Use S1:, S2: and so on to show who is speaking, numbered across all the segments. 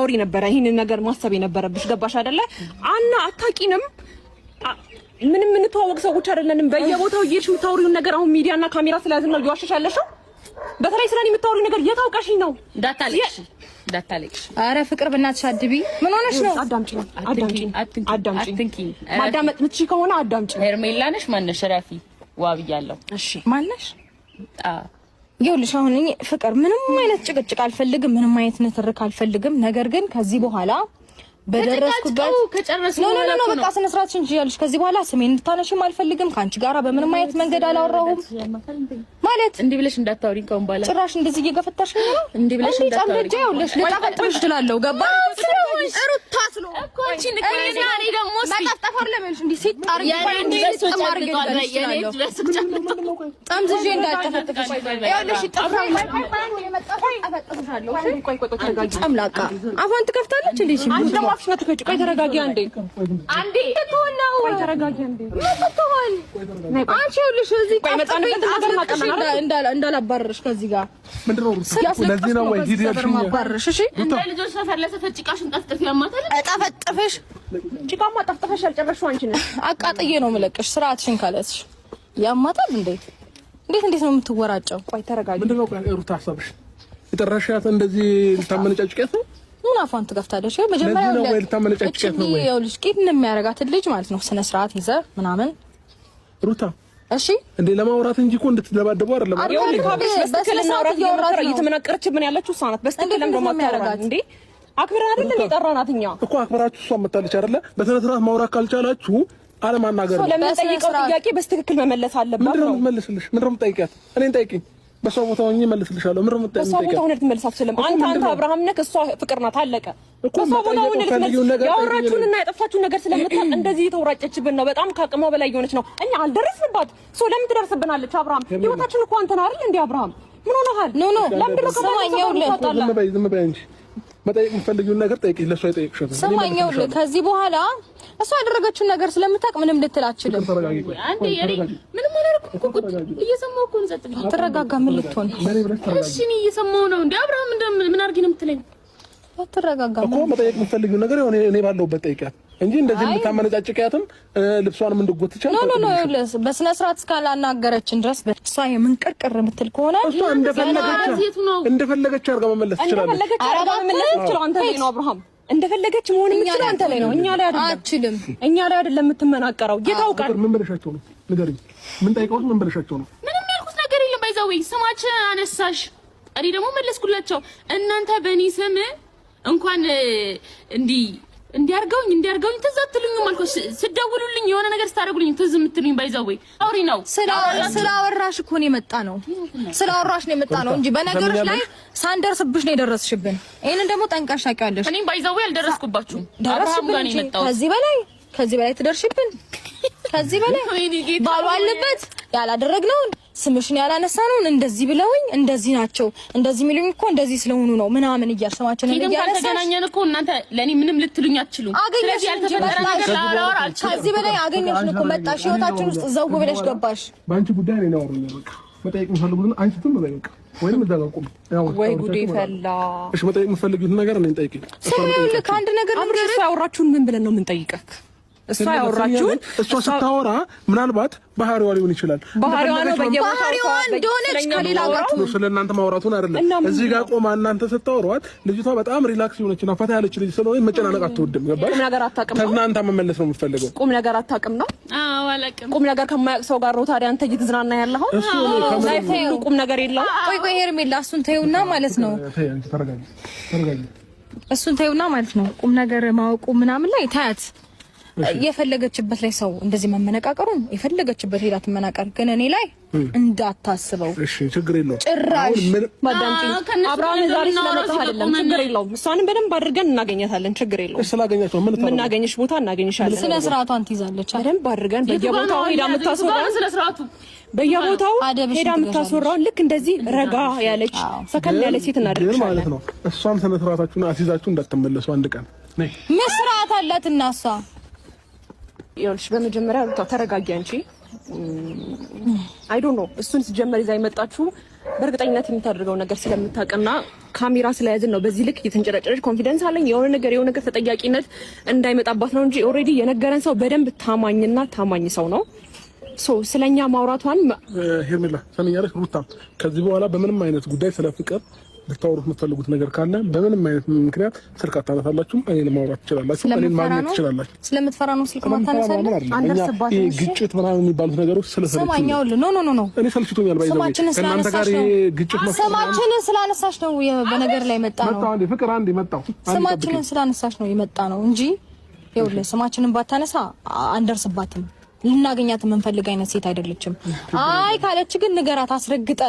S1: ስታወሪ ነበር ይሄንን ነገር ማሰብ የነበረብሽ ገባሽ አይደለ አና አታቂንም ምንም እንተዋወቅ ሰዎች አይደለንም በየቦታው እየሄድሽ የምታወሪውን ነገር አሁን ሚዲያና ካሜራ ስለያዝን ነው እየዋሸሽ ያለሽው በተለይ ስለኔ የምታወሪው ነገር የታውቀሽኝ ነው ዳታለክሽ አረ ፍቅር በእናትሽ አድቢ ምን ሆነሽ ነው አዳምጪኝ ማዳመጥ ምትሽ ከሆነ አዳምጪኝ ሄርሜላ ነሽ ማነሽ ራፊ ዋብያለሁ እሺ ማነሽ ይኸውልሽ አሁን ፍቅር ምንም አይነት ጭቅጭቅ አልፈልግም ምንም አይነት ንትርክ አልፈልግም ነገር ግን ከዚህ በኋላ በደረስኩበት ነው በቃ ስነ ስርዓት እንጂ ያልሽ ከዚህ በኋላ ስሜን እንድታነሺም አልፈልግም ካንቺ ጋራ በምንም አይነት መንገድ አላወራሁም ማለት እንዴ ብለሽ እንዳታወሪኝ ከውን ባላ ጭራሽ እንደዚህ እየገፈታሽ ነው እንዴ ብለሽ እንዳታወሪኝ ይኸውልሽ ልጣፈጥሽ ትላለሁ ገባ ሩታ ስሎ እኮ አንቺ ንገሪና እኔ ደግሞ ማጣጣፈር ለምንሽ እንዴ ሲጣር ጣምዝጄ እንዳጠፈጥፍሽ ይኸውልሽ ጥፍራ አፈጥፍሻለሁ ቆይ ጨምላቃ አፏን ትከፍታለች እንዴ አንቺ ደግሞ አፍሽና ትከጭ ቆይ ተረጋጊ አንዴ ተተወለው ቆይ ተረጋጊ አንዴ ተተወል አንቺ ይኸውልሽ እዚህ ቆይ መጣንበት ነገር ማቀናና እንዳላባረርሽ ከዚህ ጋር ምንድነው ለዚህ ነው ወይ ሂድ ያልሽኝ ማባረርሽ እሺ እንደ ልጆች ተፈለሰ ጭቃሽን ጠፍጥፍ ያማታል ጠፍጥፍሽ ጭቃማ ጠፍጥፈሽ ያልጨረሽው አንቺ ነሽ አቃጥዬ ነው መለቅሽ ስርዓትሽን ካለስሽ ያማታል እንዴት ነው የምትወራጨው ቆይ ተረጋጊ ምንድነው ሩታ ሐሳብሽ የጠራሻት እንደዚህ ልታመነጫጭቀት ነው ምን አፋን ትገፍታለሽ መጀመሪያ ነው ወይ ልታመነጫጭቀት ነው ወይ ይኸውልሽ ቂድን የሚያረጋት ልጅ ማለት ነው ስነ ስርዓት ይዘ ምናምን ሩታ እሺ እንዴ ለማውራት እንጂ እኮ እንድትደባደቡ አይደለም በስነ ስርዓት እየተመናቀረችብን ያለችው እሷ ናት በስተቀር ለምን ማታረጋት እንዴ አክብረን አይደል የጠራናትኛ እኮ አክብራችሁ እሷ መጣለች አይደለ በስነ ስርዓት ማውራት ካልቻላችሁ አለማናገር ነው ለምንጠይቀው ጥያቄ በስተክክል መመለስ አለበት ምንድነው የምትመልስልሽ ምንድነው የምትጠይቂያት እኔን ጠይቂኝ በሰው ቦታው ሆኜ መልስልሻለሁ ምንድነው የምትጠይቂው በሰው ቦታው ሆነህ ትመልሳት ስለምን አንተ አብርሃም ነህ እሷ ፍቅር ናት አለቀ በሰው ቦታው ሆነህ ትመልስ ያወራችሁንና ያጠፋችሁን ነገር ስለምታውቅ እንደዚህ የተወራጨችብን ነው በጣም ካቅሟ በላይ የሆነች ነው እኛ አልደረስንባት ሶ ለምን ትደርስብናለች አብርሃም ህይወታችን እኮ አንተ ነህ አይደል እንዴ አብርሃም ምን ሆነሃል ኖ ለምን ነው ከሰማኛው ዝም በይ እንጂ መጠየቅ የምትፈልጊውን ነገር ጠይቂ ለሷ ይጠይቅሽ ሰማኛው ከዚህ በኋላ እሷ ያደረገችውን ነገር ስለምታውቅ ምንም ልትል አትችልም አንዴ የሪ ምንም አላደረኩም እኮ እየሰማሁ እኮ ነው ዘጥብኝ ተረጋጋ ምን ልትሆን እሺ እኔ እየሰማሁ ነው እንዴ አብርሃም ምን አድርጊ ነው የምትለኝ ተረጋጋ እኮ መጠየቅ የምትፈልጊውን ነገር እኔ ባለሁበት ጠይቂያት እንጂ እንደዚህ የምታመነጫጭቂያትም ልብሷንም እንድጎትቻል
S2: ኖ በስነ ስርዓት እስካላናገረችን ድረስ እሷ የምንቀርቅር የምትል ከሆነ
S1: እሷ እንደፈለገች አድርጋ መመለስ ትችላለች አረጋ መመለስ ትችላል አንተ ላይ ነው አብርሃም እንደፈለገች መሆን የምትችለው አንተ ላይ ነው እኛ ላይ አይደለም አትችልም እኛ ላይ አይደለም የምትመናቀረው ይታውቃል ምን በለሻቸው ነው ንገሪኝ ምን ጠይቀውስ ምን በለሻቸው ነው
S3: ምንም ያልኩት ነገር የለም ባይዛው ስማችን አነሳሽ እኔ ደግሞ መለስኩላቸው እናንተ በእኔ ስም እንኳን እንዲያርገውኝ ትዝ አትሉኝም አልኩሽ ስደውሉልኝ የሆነ ነገር ስታደርጉልኝ ትዝ የምትሉኝ ባይዛው አውሪ ነው
S2: ስላወራሽ እኮ ነው የመጣ ነው ስላወራሽ ነው የመጣ ነው እንጂ በነገሮች ላይ ሳንደርስብሽ ነው የደረስሽብን ይሄንን ደግሞ ጠንቃሽ ታውቂያለሽ
S3: እኔም ባይዛው ያልደረስኩባችሁ
S2: አብርሃም ጋር ነው የመጣው ከዚህ በላይ ትደርሽብን ከዚህ በላይ ባሉ አለበት ያላደረግነውን ስምሽን ያላነሳነውን እንደዚህ ብለውኝ እንደዚህ ናቸው እንደዚህ ሚሉኝ እኮ እንደዚህ ስለሆኑ ነው ምናምን እያሰማችን
S3: እያለሰ ተገናኘን እኮ እናንተ ለኔ ምንም ልትሉኝ አትችሉም ስለዚህ ያልተፈጠረ ነገር ላወራ አልቻልኩም
S2: ከዚህ በላይ አገኘሽ እኮ መጣሽ ህይወታችን ውስጥ ዘው ብለሽ ገባሽ
S1: ባንቺ ጉዳይ ነው ያወሩኝ በቃ መጠየቅ የምፈልጉትን አንቺ ትም በቃ ወይንም እዛ ጋር ቁም
S2: ወይ ጉዴ ፈላ
S1: እሺ መጠየቅ የምፈልጉትን ነገር እኔን ጠይቂኝ
S2: ሰማያለህ ከአንድ ነገር
S1: ልንገርሽ ያወራችሁን ምን ብለን ነው የምንጠይቀክ እሷ ያወራችሁን እሷ ስታወራ ምናልባት ባህሪዋ ሊሆን ይችላል
S2: ባህሪዋ ነው በየቦታው እንደሆነች ከሌላ ጋር
S1: ነው ስለናንተ ማውራቱን አይደለም እዚህ ጋር ቆማ እናንተ ስታወሯት ልጅቷ በጣም ሪላክስ የሆነችና ፈታ ያለች ልጅ ስለሆነ መጨናነቅ አትወድም ገባሽ
S2: ቁም ነገር አታውቅም
S1: ከእናንተ መመለስ ነው የምትፈልገው
S2: ቁም ነገር አታውቅም ነው
S3: አዎ አላውቅም
S2: ቁም ነገር ከማያውቅ ሰው ጋር ነው ታዲያ አንተ እየተዝናና ያለኸው ቁም ነገር የለውም ቆይ ሄርሜላ እሱን ተይውና ማለት ነው
S1: ተረጋጊ
S2: እሱን ተይውና ማለት ነው ቁም ነገር ማወቁ ምናምን ላይ ታያት የፈለገችበት ላይ ሰው እንደዚህ መመነቃቀሩን የፈለገችበት ሄዳ ትመናቀር ግን እኔ ላይ እንዳታስበው
S1: እሺ ችግር የለውም
S2: ጭራሽ ማዳምጪ አብርሃም ዛሬ ስለመጣ አይደለም ችግር የለውም እሷንም በደንብ አድርገን እናገኛታለን ችግር የለውም
S1: ስላገኛቸው ምን
S2: እናገኝሽ ቦታ እናገኝሻለን ስነ ስርዓቷን ትይዛለች በደንብ አድርገን በየቦታው ሄዳ የምታስወራው
S3: ስነ ስርዓቱ
S2: በየቦታው ሄዳ የምታስወራው ልክ እንደዚህ ረጋ ያለች ሰከን ያለች ሴት እናደርግሻለን
S1: ማለት ነው እሷም ስነ ስርዓታችሁን አስይዛችሁ እንዳትመለሱ አንድ ቀን ነይ
S2: መስራት አላትና እሷ ይኸውልሽ በመጀመሪያ ተረጋጊ አንቺ
S1: አይ ዶንት ኖ እሱን ሲጀመር ይዛ የመጣችሁ በእርግጠኝነት የምታደርገው ነገር ስለምታውቅና ካሜራ ስለያዝን ነው በዚህ ልክ እየተንጨረጨረች ኮንፊደንስ አለኝ የሆነ ነገር ተጠያቂነት እንዳይመጣባት ነው እንጂ ኦሬዲ የነገረን ሰው በደንብ ታማኝና ታማኝ ሰው ነው። ሶ ስለኛ ማውራቷን
S4: ሄርሜላ ሰሚኛለሽ ሩታ ከዚህ በኋላ በምንም አይነት ጉዳይ ስለ ፍቅር ልታወሩት የምትፈልጉት ነገር ካለ በምንም አይነት ምክንያት ስልክ አታነሳላችሁ። እኔን ማውራት ትችላላችሁ። እኔን ማግኘት ትችላላችሁ።
S2: ስለምትፈራ ነው ስልክ ማታነሳለህ?
S4: አንደርስባት ነው ግጭት ምናምን የሚባሉት ነገሮች
S2: ስለሰማኛው ኖ እኔ
S4: ሰልችቶኛል። ባይዘው ከእናንተ ጋር ግጭት
S2: ስማችንን ስላነሳሽ ነው በነገር ላይ መጣ ነው።
S4: አንዴ ፍቅር አንዴ መጣው
S2: ስማችንን ስላነሳሽ ነው የመጣ ነው እንጂ ይኸውልህ ስማችንን ባታነሳ አንደርስባትም። ልናገኛት የምንፈልግ አይነት ሴት አይደለችም። አይ ካለች ግን ንገራት አስረግጠ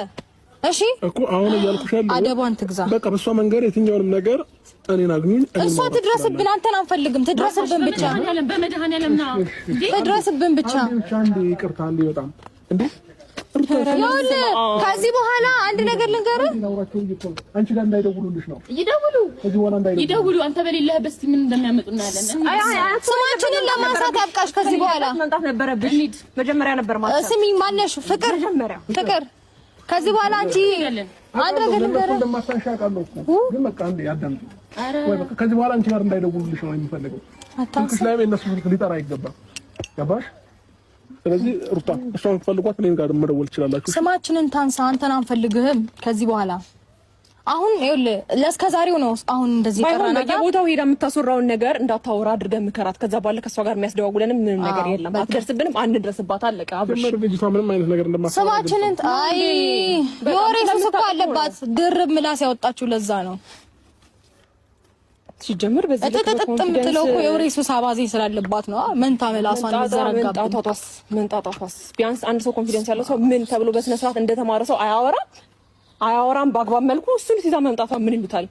S2: እሺ
S4: እኮ አሁን እያልኩሽ ያለው
S2: አደቧን ትግዛ።
S4: በቃ በሷ መንገር የትኛውንም ነገር እኔን አግኙኝ።
S2: እሷ ትድረስብን፣ አንተን አንፈልግም። ትድረስብን ብቻ
S3: በመድኃኒዓለም ነው
S2: ትድረስብን ብቻ።
S4: አንዴ ይቅርታ አንዴ በጣም እንዴ
S2: ከዚህ በኋላ አንድ ነገር ልንገርህ።
S4: አንቺ ጋር እንዳይደውሉልሽ ነው።
S3: ይደውሉ። አንተ በሌለህበት ምን እንደሚያመጡና ያለን
S2: ስማችንን ለማንሳት ያብቃሽ። ከዚህ በኋላ
S1: መምጣት ነበረብሽ። መጀመሪያ ነበር ማለት
S2: ስሚኝ፣ ማነሽ ፍቅር ከዚህ በኋላ አንቺ አንድ ነገር ልንገርህ።
S4: እንደማታሻቃለሁ እኮ ግን በቃ አንዴ ያዳምጡ። ወይ በቃ ከዚህ በኋላ አንቺ ጋር እንዳይደውሉልሽ ነው የሚፈልገው። ስልክሽ ላይ እነሱ ስልክ ሊጠራ አይገባም። ገባሽ? ስለዚህ ሩታ እሷን ፈልጓት እኔን ጋር መደወል ትችላላችሁ።
S2: ስማችንን ታንሳ። አንተን አንፈልግህም ከዚህ በኋላ። አሁን ይኸውልህ ለእስከዛሬው ነው አሁን እንደዚህ ቀራና
S1: ቦታው ሄዳ የምታስወራውን ነገር እንዳታወራ አድርገህ ምከራት። ከዛ በኋላ ከሷ ጋር የሚያስደዋውለንም ምንም ነገር የለም። አትደርስብንም፣ አንድረስባት። አለቀ። አብሽ
S4: ልጅቷ ምንም አይነት ነገር እንደማታወራ
S2: ስማችንን አይ የወሬ ሱስ እኮ አለባት። ድርብ ምላስ ያወጣችሁ ለዛ ነው
S1: ሲጀምር በዚህ
S2: ተተተተም ትለው እኮ የወሬ ሱስ አባዜ ስላለባት ነው። መንታ ምላሷን ዘረጋባት።
S1: መንጣጣፋስ ቢያንስ አንድ ሰው ኮንፊደንስ ያለው ሰው ምን ተብሎ በስነ ስርዓት እንደተማረ ሰው አያወራም በአግባብ መልኩ። እሱን ሲዛ መምጣቷ ምን ይሉታል?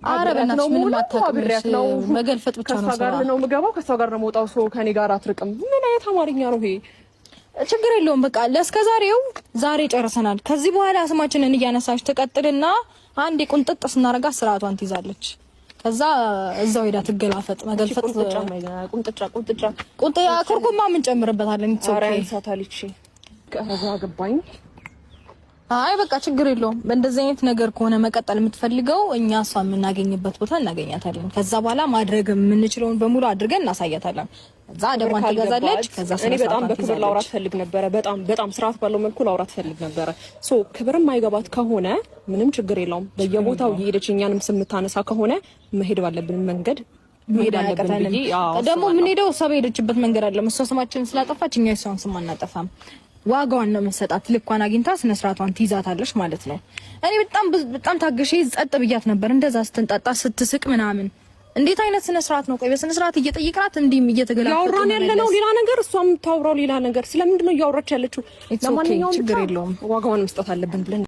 S2: አረ በእናትሽ ምንም አታውቅም። ነው መገልፈጥ ብቻ ነው።
S1: ከሷ ጋር ነው የምገባው፣ ከሷ ጋር ነው የምወጣው። ሰው ከኔ ጋር አትርቅም። ምን አይነት አማርኛ ነው ይሄ?
S2: ችግር የለውም። በቃ ለእስከዛሬው ዛሬ ጨርሰናል። ከዚህ በኋላ ስማችንን እያነሳሽ ትቀጥልና አንዴ ቁንጥጥ ስናረጋ ስርዓቷን ትይዛለች። ከዛ እዛው ሄዳ ትገላፈጥ። መገልፈጥ ቁንጥጫ ኩርኩማ ምን ጨምርበታለን?
S1: ሳታሊቺ ከዛ ገባኝ።
S2: አይ በቃ ችግር የለውም። በእንደዚህ አይነት ነገር ከሆነ መቀጠል የምትፈልገው እኛ እሷ የምናገኝበት ቦታ እናገኛታለን። ከዛ በኋላ ማድረግ የምንችለውን በሙሉ አድርገን እናሳያታለን። ከዛ ደሟን ትገዛለች። ከዛ
S1: እኔ በጣም በክብር ላውራት ፈልግ ነበረ። በጣም ስርዓት ባለው መልኩ ላውራት ፈልግ ነበረ። ሶ ክብርም አይገባት ከሆነ ምንም ችግር የለውም። በየቦታው እየሄደች እኛንም ስምታነሳ ከሆነ መሄድ ባለብን መንገድ መሄድ አለብን ብዬ
S2: ደግሞ የምንሄደው እሷ በሄደችበት መንገድ አለ። እሷ ስማችንን ስላጠፋች እኛ እሷን ስም አናጠፋም። ዋጋዋን ነው መሰጣት። ልኳን አግኝታ ስነ ስርዓቷን ትይዛታለች ማለት ነው። እኔ በጣም ታገሼ ጸጥ ብያት ነበር። እንደዛ ስትንጣጣ ስትስቅ ምናምን እንዴት አይነት ስነ ስርዓት ነው? ቆይ በስነ ስርዓት እየጠየቅናት እንዲም እየተገላፈጠ
S1: ያወራን ያለነው ሌላ ነገር፣ እሷም ታውራው ሌላ ነገር። ስለምንድን ነው እያወራች ያለችው?
S2: ለማንኛውም ችግር የለውም።
S1: ዋጋዋን መስጠት አለብን ብለን